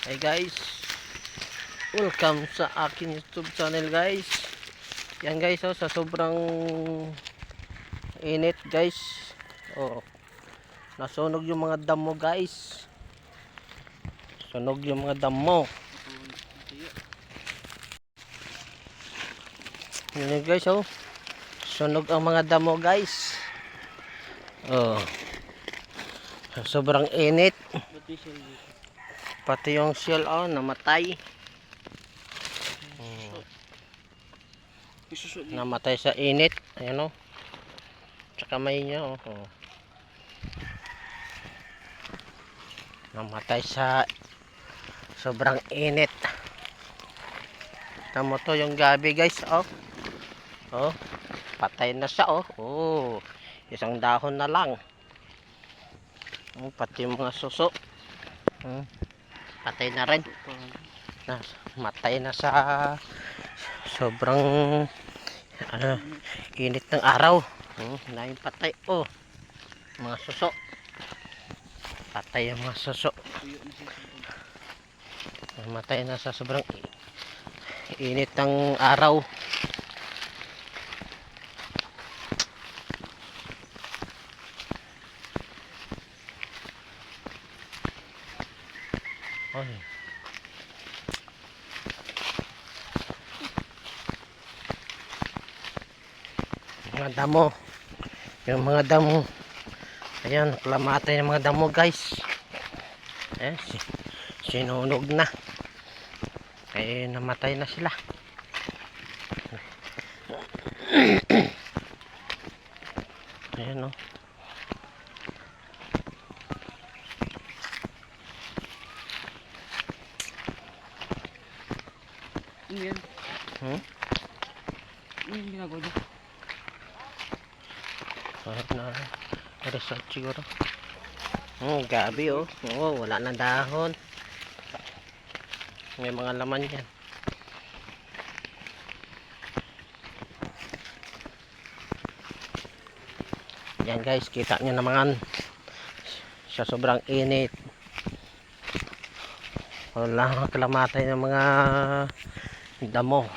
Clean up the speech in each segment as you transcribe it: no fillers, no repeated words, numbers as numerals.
Hi guys, welcome sa akin YouTube channel guys. Yan guys, oh, sa sobrang init guys, oh, nasunog yung mga damo guys. Sunog yung mga damo. Yan guys, oh, sunog ang mga damo guys. Oh, sobrang init. Pati yung shell, oh, namatay. Namatay sa init. Ayan, oh, sa kamay niya, oh, oh. Namatay sa sobrang init. Tamo to yung gabi guys, oh. Oh, patay na siya, oh. Oh, isang dahon na lang. Oh, pati yung mga suso. Patay na rin. Matay na sa sobrang init ng araw. Naing patay, oh. Mga suso. Patay yung mga suso. Matay na sa sobrang init ng araw. Oy. Mga damo. Yung mga damo. Ayan, klamatay ng mga damo guys. Eh, sinunog na. Kaya namatay na sila. Ayan, oh. Yan. Yung ginagawa niya. Sarap na resort siguro. Gabi, oh. Oh, wala na dahon. May mga laman yan. Yan guys, kita nyo naman sa sobrang init. Wala kalamatay ng mga damo.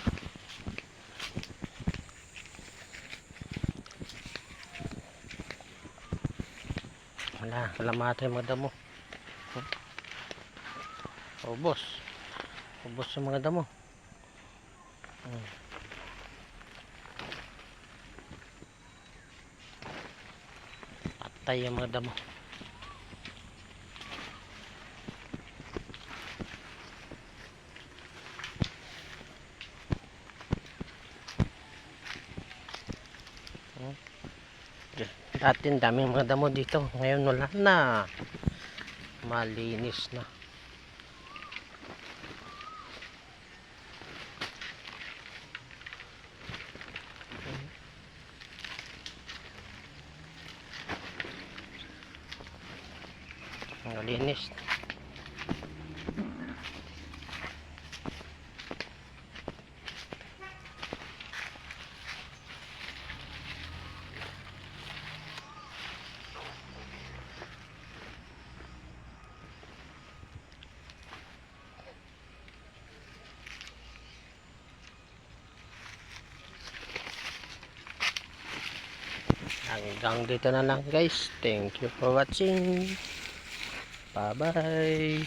Wala kalamatay ng mga damo. Ubos yung mga damo. Patay yung mga damo. Dati daming mga damo dito, ngayon wala na. Malinis na. Malinis. Hanggang dito na lang guys. Thank you for watching. Bye bye.